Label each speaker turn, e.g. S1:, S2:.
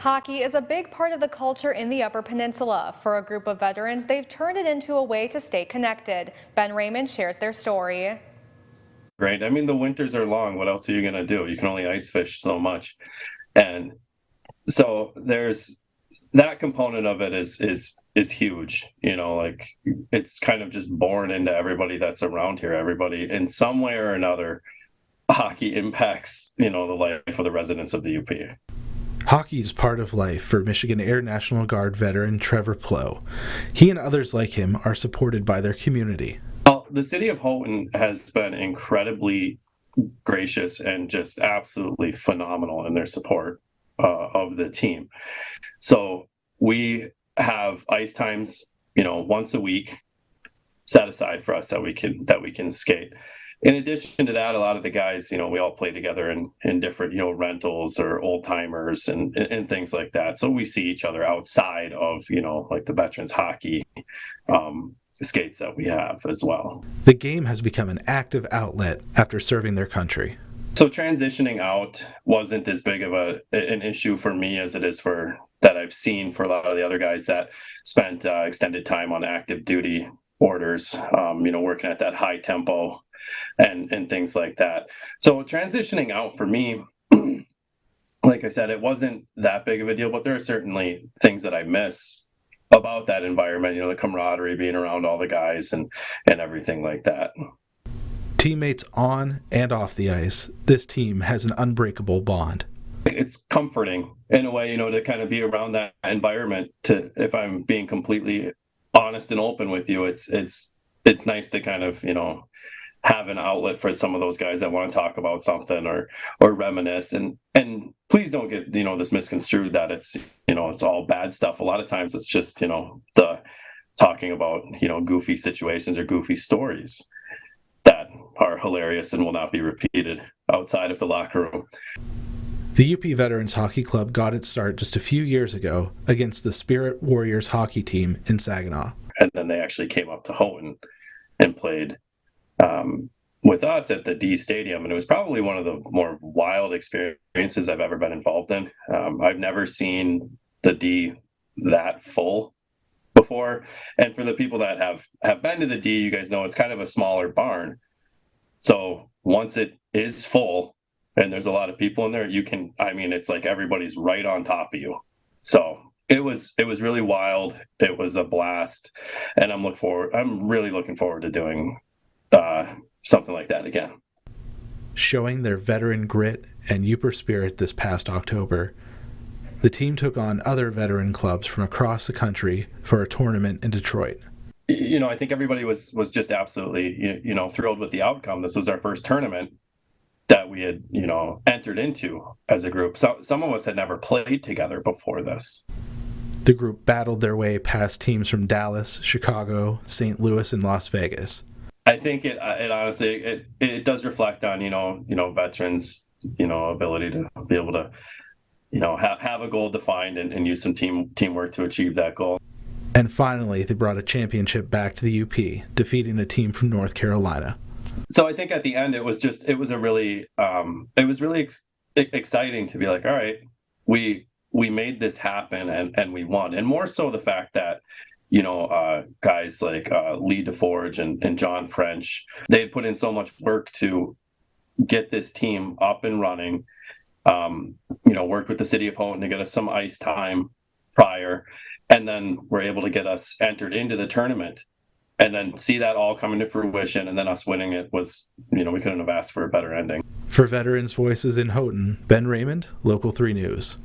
S1: Hockey is a big part of the culture in the Upper Peninsula. For a group of veterans, they've turned it into a way to stay connected. Ben Raymond shares their story.
S2: Right. I mean, the winters are long. What else are you going to do? You can only ice fish so much. And so there's that component of it is huge. Like it's kind of just born into everybody that's around here. Everybody in some way or another, hockey impacts, the life of the residents of the UP.
S3: Hockey is part of life for Michigan Air National Guard veteran Trevor Plow. He and others like him are supported by their community.
S2: Well, the city of Houghton has been incredibly gracious and just absolutely phenomenal in their support of the team. So we have ice times, once a week set aside for us that we can skate. In addition to that, a lot of the guys, we all play together in different, rentals or old timers and things like that. So we see each other outside of, like the veterans hockey skates that we have as well.
S3: The game has become an active outlet after serving their country.
S2: So transitioning out wasn't as big of an issue for me as it is that I've seen for a lot of the other guys that spent extended time on active duty orders, working at that high tempo and things like that. So transitioning out for me, like I said, it wasn't that big of a deal, but there are certainly things that I miss about that environment, the camaraderie, being around all the guys and everything like that.
S3: Teammates on and off the ice, this team has an unbreakable bond.
S2: It's comforting in a way, to kind of be around that environment. If I'm being completely honest and open with you, it's nice to kind of, have an outlet for some of those guys that want to talk about something or reminisce. And please don't get, this misconstrued that it's, it's all bad stuff. A lot of times it's just, the talking about, goofy situations or goofy stories that are hilarious and will not be repeated outside of the locker room.
S3: The UP Veterans Hockey Club got its start just a few years ago against the Spirit Warriors hockey team in Saginaw.
S2: And then they actually came up to Houghton and played with us at the D Stadium, and it was probably one of the more wild experiences I've ever been involved in. I've never seen the D that full before, and for the people that have been to the D, you guys know it's kind of a smaller barn. So once it is full and there's a lot of people in there, it's like everybody's right on top of you. So it was really wild. It was a blast, and I'm really looking forward to doing something like that again.
S3: Showing their veteran grit and Yooper spirit this past October, the team took on other veteran clubs from across the country for a tournament in Detroit.
S2: I think everybody was just absolutely, thrilled with the outcome. This was our first tournament that we had, entered into as a group. So some of us had never played together before this.
S3: The group battled their way past teams from Dallas, Chicago, St. Louis, and Las Vegas.
S2: I think it honestly it does reflect on veterans ability to be able to have a goal defined and use some teamwork to achieve that goal.
S3: And finally, they brought a championship back to the UP, defeating a team from North Carolina.
S2: So I think at the end it was really exciting to be like, all right, we made this happen and we won, and more so the fact that guys like Lee DeForge and John French, they had put in so much work to get this team up and running. Worked with the city of Houghton to get us some ice time prior, and then were able to get us entered into the tournament, and then see that all coming to fruition, and then us winning it was, we couldn't have asked for a better ending.
S3: For Veterans Voices in Houghton, Ben Raymond, Local 3 News.